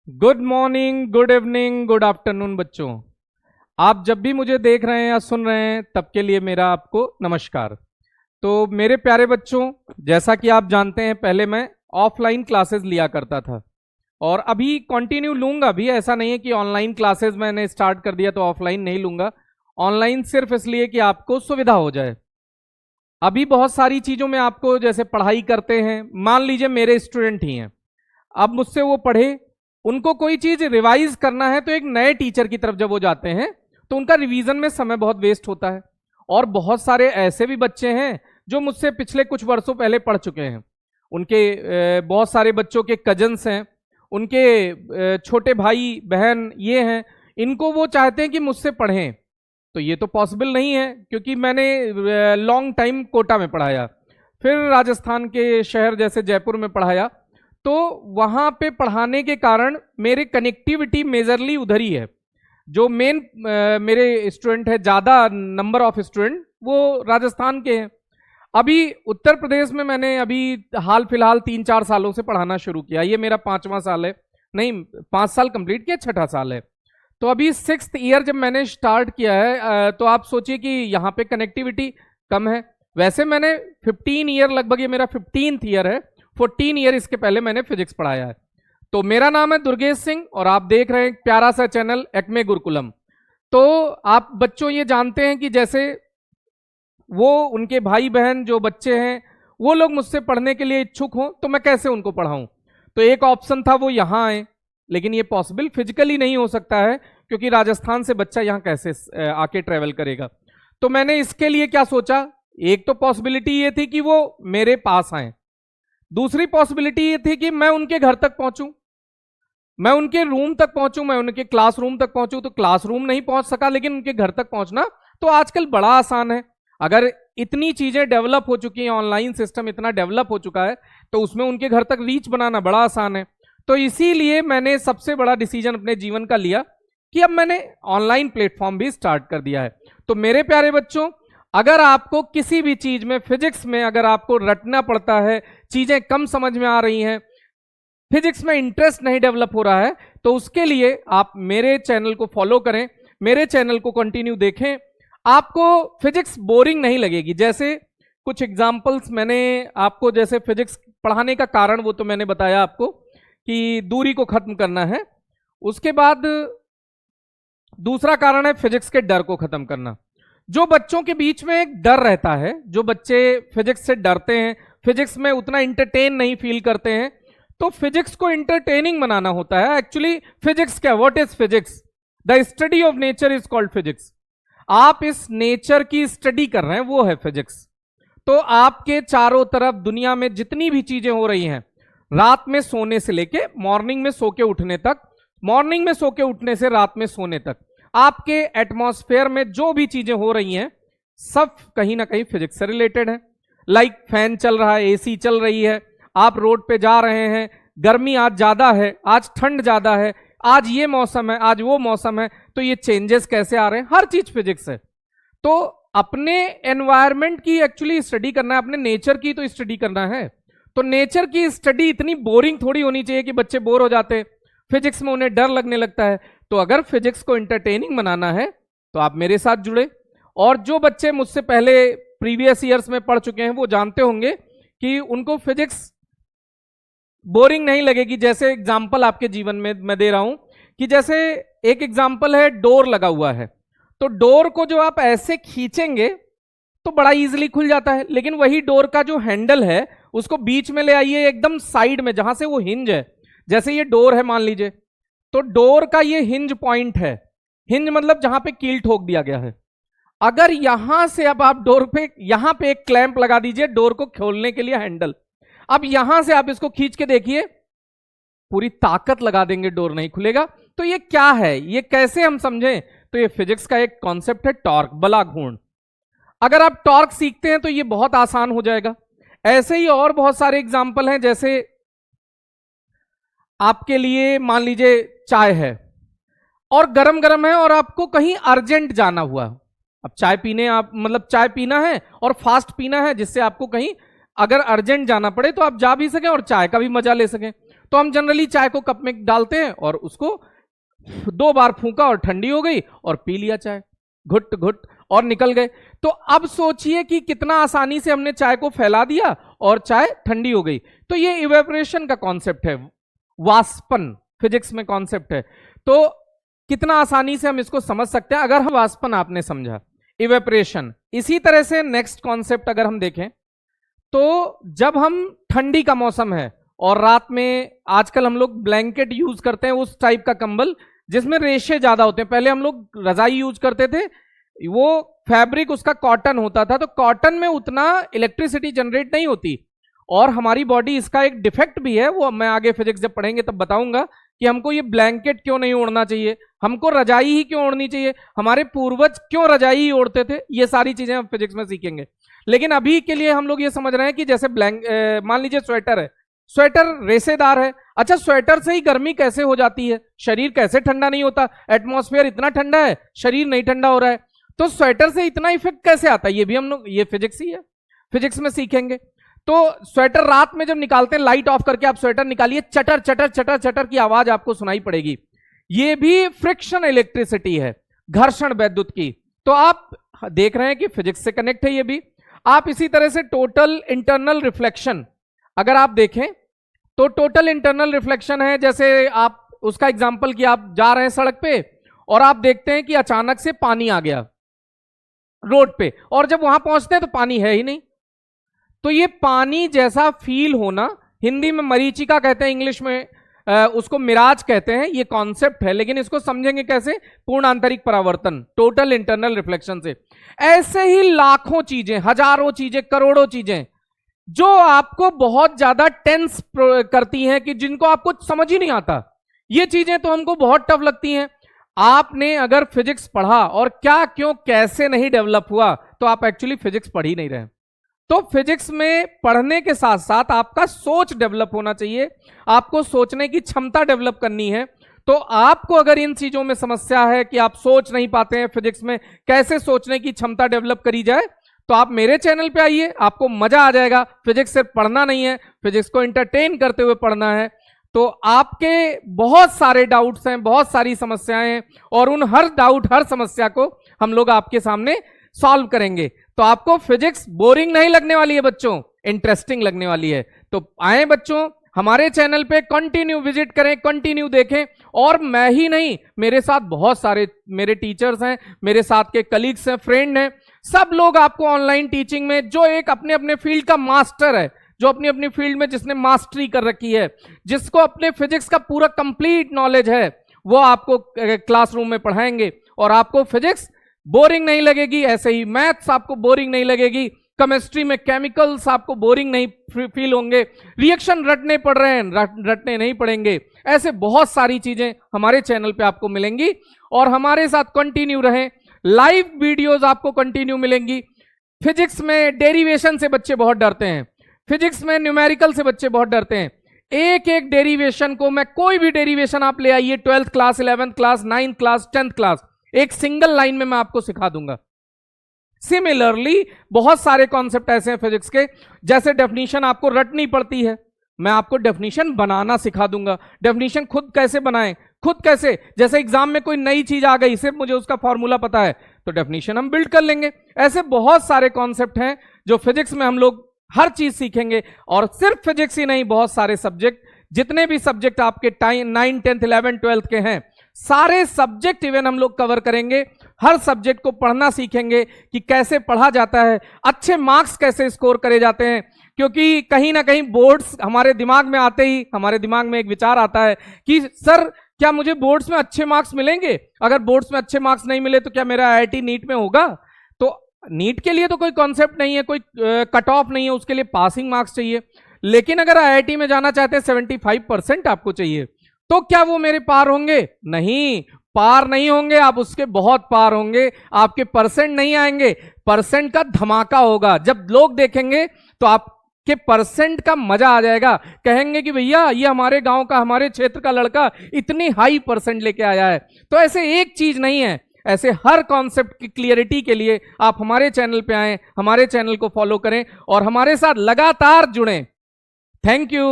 Good morning, good evening, good afternoon बच्चों। आप जब भी मुझे देख रहे हैं या सुन रहे हैं तब के लिए मेरा आपको नमस्कार। तो मेरे प्यारे बच्चों, जैसा कि आप जानते हैं पहले मैं ऑफलाइन क्लासेस लिया करता था और अभी कंटिन्यू लूंगा भी। ऐसा नहीं है कि ऑनलाइन क्लासेस मैंने स्टार्ट कर दिया तो ऑफलाइन नहीं लूंगा। ऑनलाइन सिर्फ इसलिए कि आपको सुविधा हो जाए। अभी बहुत सारी चीज़ों में आपको जैसे पढ़ाई करते हैं, मान लीजिए मेरे स्टूडेंट ही हैं, अब मुझसे वो पढ़े, उनको कोई चीज रिवाइज करना है तो एक नए टीचर की तरफ जब वो जाते हैं तो उनका रिवीजन में समय बहुत वेस्ट होता है। और बहुत सारे ऐसे भी बच्चे हैं जो मुझसे पिछले कुछ वर्षों पहले पढ़ चुके हैं। उनके बहुत सारे बच्चों के कजन्स हैं, उनके छोटे भाई बहन ये हैं, इनको वो चाहते हैं कि मुझसे पढ़ें। तो ये तो पॉसिबल नहीं है क्योंकि मैंने लॉन्ग टाइम कोटा में पढ़ाया, फिर राजस्थान के शहर जैसे जयपुर में पढ़ाया, तो वहां पे पढ़ाने के कारण मेरी कनेक्टिविटी मेजरली उधर ही है। जो मेन मेरे स्टूडेंट है, ज़्यादा नंबर ऑफ स्टूडेंट वो राजस्थान के हैं। अभी उत्तर प्रदेश में मैंने अभी हाल फिलहाल 3-4 सालों से पढ़ाना शुरू किया। ये मेरा 5वां साल है, नहीं 5 साल कंप्लीट किया, 6ठा साल है। तो अभी 6th ईयर जब मैंने स्टार्ट किया है, तो आप सोचिए कि यहाँ पे कनेक्टिविटी कम है। वैसे मैंने 15 ईयर, लगभग ये मेरा 15th ईयर है, 14 ईयर इसके पहले मैंने फिजिक्स पढ़ाया है। तो मेरा नाम है दुर्गेश सिंह और आप देख रहे हैं एक प्यारा सा चैनल एक्मे गुरुकुलम। तो आप बच्चों ये जानते हैं कि जैसे वो उनके भाई बहन जो बच्चे हैं वो लोग मुझसे पढ़ने के लिए इच्छुक हों तो मैं कैसे उनको पढ़ाऊं। तो एक ऑप्शन था वो यहाँ आए, लेकिन ये पॉसिबल फिजिकली नहीं हो सकता है क्योंकि राजस्थान से बच्चा यहाँ कैसे आके ट्रेवल करेगा। तो मैंने इसके लिए क्या सोचा, एक तो पॉसिबिलिटी ये थी कि वो मेरे पास आए, दूसरी पॉसिबिलिटी ये थी कि मैं उनके घर तक पहुंचूं, मैं उनके रूम तक पहुंचूं, मैं उनके क्लासरूम तक पहुंचूं। तो क्लासरूम नहीं पहुंच सका, लेकिन उनके घर तक पहुंचना तो आजकल बड़ा आसान है। अगर इतनी चीजें डेवलप हो चुकी हैं, ऑनलाइन सिस्टम इतना डेवलप हो चुका है, तो उसमें उनके घर तक रीच बनाना बड़ा आसान है। तो इसीलिए मैंने सबसे बड़ा डिसीजन अपने जीवन का लिया कि अब मैंने ऑनलाइन प्लेटफॉर्म भी स्टार्ट कर दिया है। तो मेरे प्यारे बच्चों, अगर आपको किसी भी चीज में, फिजिक्स में अगर आपको रटना पड़ता है, चीजें कम समझ में आ रही हैं, फिजिक्स में इंटरेस्ट नहीं डेवलप हो रहा है, तो उसके लिए आप मेरे चैनल को फॉलो करें, मेरे चैनल को कंटिन्यू देखें। आपको फिजिक्स बोरिंग नहीं लगेगी। जैसे कुछ एग्जांपल्स मैंने आपको, जैसे फिजिक्स पढ़ाने का कारण वो तो मैंने बताया आपको कि दूरी को खत्म करना है। उसके बाद दूसरा कारण है फिजिक्स के डर को खत्म करना। जो बच्चों के बीच में एक डर रहता है, जो बच्चे फिजिक्स से डरते हैं, फिजिक्स में उतना इंटरटेन नहीं फील करते हैं, तो फिजिक्स को इंटरटेनिंग बनाना होता है। एक्चुअली फिजिक्स क्या, what is physics? The study of nature is called physics. आप इस नेचर की स्टडी कर रहे हैं, वो है फिजिक्स। तो आपके चारों तरफ दुनिया में जितनी भी चीजें हो रही हैं, रात में सोने से लेके मॉर्निंग में सो के उठने तक, मॉर्निंग में सो के उठने से रात में सोने तक, आपके एटमॉस्फेयर में जो भी चीजें हो रही हैं सब कहीं ना कहीं फिजिक्स से रिलेटेड है। लाइक फैन चल रहा है, एसी चल रही है, आप रोड पे जा रहे हैं, गर्मी आज ज्यादा है, आज ठंड ज्यादा है, आज ये मौसम है, आज वो मौसम है, तो ये चेंजेस कैसे आ रहे हैं, हर चीज फिजिक्स है। तो अपने एनवायरमेंट की एक्चुअली स्टडी करना है, अपने नेचर की तो स्टडी करना है। तो नेचर की स्टडी इतनी बोरिंग थोड़ी होनी चाहिए कि बच्चे बोर हो जाते हैं, फिजिक्स में उन्हें डर लगने लगता है। तो अगर फिजिक्स को इंटरटेनिंग बनाना है तो आप मेरे साथ जुड़े। और जो बच्चे मुझसे पहले प्रीवियस ईयर्स में पढ़ चुके हैं वो जानते होंगे कि उनको फिजिक्स बोरिंग नहीं लगेगी। जैसे एग्जाम्पल आपके जीवन में मैं दे रहा हूं कि जैसे एक एग्जाम्पल है, डोर लगा हुआ है, तो डोर को जो आप ऐसे खींचेंगे तो बड़ा इजीली खुल जाता है, लेकिन वही डोर का जो हैंडल है उसको बीच में ले आइए, एकदम साइड में जहां से वो हिंज है। जैसे ये डोर है मान लीजिए, तो डोर का ये हिंज पॉइंट है, हिंज मतलब जहां पे कील ठोक दिया गया है। अगर यहां से अब आप डोर पे, यहां पे एक क्लैंप लगा दीजिए डोर को खोलने के लिए, हैंडल। अब यहां से आप इसको खींच के देखिए, पूरी ताकत लगा देंगे, डोर नहीं खुलेगा। तो ये क्या है, ये कैसे हम समझें? तो ये फिजिक्स का एक कॉन्सेप्ट है, टॉर्क, बला घूर्ण। अगर आप टॉर्क सीखते हैं तो ये बहुत आसान हो जाएगा। ऐसे ही और बहुत सारे एग्जाम्पल हैं। जैसे आपके लिए मान लीजिए चाय है और गरम गरम है और आपको कहीं अर्जेंट जाना हुआ, अब चाय पीने, आप मतलब चाय पीना है और फास्ट पीना है, जिससे आपको कहीं अगर अर्जेंट जाना पड़े तो आप जा भी सकें और चाय का भी मजा ले सकें। तो हम जनरली चाय को कप में डालते हैं और उसको 2 बार फूंका और ठंडी हो गई और पी लिया चाय, घुट घुट और निकल गए। तो अब सोचिए कि कितना आसानी से हमने चाय को फैला दिया और चाय ठंडी हो गई। तो ये इवेपोरेशन का कॉन्सेप्ट है, वाष्पन फिजिक्स में कॉन्सेप्ट है। तो कितना आसानी से हम इसको समझ सकते हैं अगर हम वाष्पन आपने समझा, इवेपोरेशन। इसी तरह से नेक्स्ट कॉन्सेप्ट अगर हम देखें तो जब हम ठंडी का मौसम है और रात में आजकल हम लोग ब्लैंकेट यूज करते हैं, उस टाइप का कंबल जिसमें रेशे ज्यादा होते हैं। पहले हम लोग रजाई यूज करते थे, वो फैब्रिक उसका कॉटन होता था, तो कॉटन में उतना इलेक्ट्रिसिटी जनरेट नहीं होती। और हमारी बॉडी, इसका एक डिफेक्ट भी है, वो मैं आगे फिजिक्स जब पढ़ेंगे तब बताऊंगा कि हमको ये ब्लैंकेट क्यों नहीं ओढ़ना चाहिए, हमको रजाई ही क्यों ओढ़नी चाहिए, हमारे पूर्वज क्यों रजाई ही ओढ़ते थे। ये सारी चीजें हम फिजिक्स में सीखेंगे। लेकिन अभी के लिए हम लोग ये समझ रहे हैं कि जैसे मान लीजिए स्वेटर है, स्वेटर रेसेदार है। अच्छा, स्वेटर से ही गर्मी कैसे हो जाती है, शरीर कैसे ठंडा नहीं होता, एटमॉस्फेयर इतना ठंडा है, शरीर नहीं ठंडा हो रहा है, तो स्वेटर से इतना इफेक्ट कैसे आता है, ये भी हम लोग, ये फिजिक्स ही है, फिजिक्स में सीखेंगे। तो स्वेटर रात में जब निकालते हैं, लाइट ऑफ करके आप स्वेटर निकालिए, चटर चटर चटर चटर की आवाज आपको सुनाई पड़ेगी। ये भी फ्रिक्शन इलेक्ट्रिसिटी है, घर्षण वैद्युत की। तो आप देख रहे हैं कि फिजिक्स से कनेक्ट है ये भी। आप इसी तरह से टोटल इंटरनल रिफ्लेक्शन अगर आप देखें तो टोटल इंटरनल रिफ्लेक्शन है, जैसे आप उसका एग्जांपल कि आप जा रहे हैं सड़क पे और आप देखते हैं कि अचानक से पानी आ गया रोड पे, और जब वहां पहुंचते हैं तो पानी है ही नहीं। तो ये पानी जैसा फील होना, हिंदी में मरीचिका कहते हैं, इंग्लिश में उसको मिराज कहते हैं, ये कॉन्सेप्ट है। लेकिन इसको समझेंगे कैसे, पूर्ण आंतरिक परावर्तन, टोटल इंटरनल रिफ्लेक्शन से। ऐसे ही लाखों चीजें, हजारों चीजें, करोड़ों चीजें जो आपको बहुत ज्यादा टेंस करती हैं, कि जिनको आपको समझ ही नहीं आता। ये चीजें तो हमको बहुत टफ लगती हैं। आपने अगर फिजिक्स पढ़ा और क्या क्यों कैसे नहीं डेवलप हुआ, तो आप एक्चुअली फिजिक्स पढ़ ही नहीं रहे। तो फिजिक्स में पढ़ने के साथ साथ आपका सोच डेवलप होना चाहिए, आपको सोचने की क्षमता डेवलप करनी है। तो आपको अगर इन चीजों में समस्या है कि आप सोच नहीं पाते हैं फिजिक्स में, कैसे सोचने की क्षमता डेवलप करी जाए, तो आप मेरे चैनल पे आइए, आपको मजा आ जाएगा। फिजिक्स सिर्फ पढ़ना नहीं है, फिजिक्स को एंटरटेन करते हुए पढ़ना है। तो आपके बहुत सारे डाउट्स हैं, बहुत सारी समस्याएं हैं, और उन हर डाउट, हर समस्या को हम लोग आपके सामने सॉल्व करेंगे। तो आपको फिजिक्स बोरिंग नहीं लगने वाली है बच्चों, इंटरेस्टिंग लगने वाली है। तो आए बच्चों, हमारे चैनल पे कंटिन्यू विजिट करें, कंटिन्यू देखें। और मैं ही नहीं, मेरे साथ बहुत सारे मेरे टीचर्स हैं, मेरे साथ के कलीग्स हैं, फ्रेंड हैं, सब लोग आपको ऑनलाइन टीचिंग में, जो एक अपने अपने फील्ड का मास्टर है, जो अपनी अपनी फील्ड में जिसने मास्टरी कर रखी है, जिसको अपने फिजिक्स का पूरा कंप्लीट नॉलेज है, वो आपको क्लासरूम में पढ़ाएंगे और आपको फिजिक्स बोरिंग नहीं लगेगी। ऐसे ही मैथ्स आपको बोरिंग नहीं लगेगी, केमिस्ट्री में केमिकल्स आपको बोरिंग नहीं फील होंगे, रिएक्शन रटने पड़ रहे हैं, रटने नहीं पड़ेंगे। ऐसे बहुत सारी चीजें हमारे चैनल पे आपको मिलेंगी, और हमारे साथ कंटिन्यू रहें। लाइव वीडियोस आपको कंटिन्यू मिलेंगी। फिजिक्स में डेरिवेशन से बच्चे बहुत डरते हैं, फिजिक्स में न्यूमेरिकल से बच्चे बहुत डरते हैं। एक एक डेरिवेशन को मैं, कोई भी डेरिवेशन आप ले आइए, 12th class, 11th class, 9th class, 10th class, एक सिंगल लाइन में मैं आपको सिखा दूंगा। सिमिलरली बहुत सारे कॉन्सेप्ट ऐसे हैं फिजिक्स के, जैसे डेफिनेशन आपको रटनी पड़ती है, मैं आपको डेफिनेशन बनाना सिखा दूंगा। डेफिनेशन खुद कैसे बनाएं, खुद कैसे, जैसे एग्जाम में कोई नई चीज आ गई, सिर्फ मुझे उसका फॉर्मूला पता है, तो डेफिनेशन हम बिल्ड कर लेंगे। ऐसे बहुत सारे कॉन्सेप्ट हैं जो फिजिक्स में हम लोग हर चीज सीखेंगे। और सिर्फ फिजिक्स ही नहीं, बहुत सारे सब्जेक्ट, जितने भी सब्जेक्ट आपके 9, 10, 11, 12 के हैं, सारे सब्जेक्ट इवन हम लोग कवर करेंगे। हर सब्जेक्ट को पढ़ना सीखेंगे कि कैसे पढ़ा जाता है, अच्छे मार्क्स कैसे स्कोर करे जाते हैं। क्योंकि कहीं ना कहीं बोर्ड्स हमारे दिमाग में आते ही हमारे दिमाग में एक विचार आता है कि सर, क्या मुझे बोर्ड्स में अच्छे मार्क्स मिलेंगे? अगर बोर्ड्स में अच्छे मार्क्स नहीं मिले तो क्या मेरा आईआईटी नीट में होगा? तो नीट के लिए तो कोई कॉन्सेप्ट नहीं है, कोई कट ऑफ नहीं है, उसके लिए पासिंग मार्क्स चाहिए। लेकिन अगर आईआईटी में जाना चाहते हैं 75% आपको चाहिए, तो क्या वो मेरे पार होंगे? नहीं, पार नहीं होंगे, आप उसके बहुत पार होंगे। आपके परसेंट नहीं आएंगे, परसेंट का धमाका होगा। जब लोग देखेंगे तो आपके परसेंट का मजा आ जाएगा, कहेंगे कि भैया ये हमारे गांव का, हमारे क्षेत्र का लड़का इतनी हाई परसेंट लेके आया है। तो ऐसे एक चीज नहीं है, ऐसे हर कॉन्सेप्ट की क्लियरिटी के लिए आप हमारे चैनल पे आएं, हमारे चैनल को फॉलो करें और हमारे साथ लगातार जुड़ें। Thank you.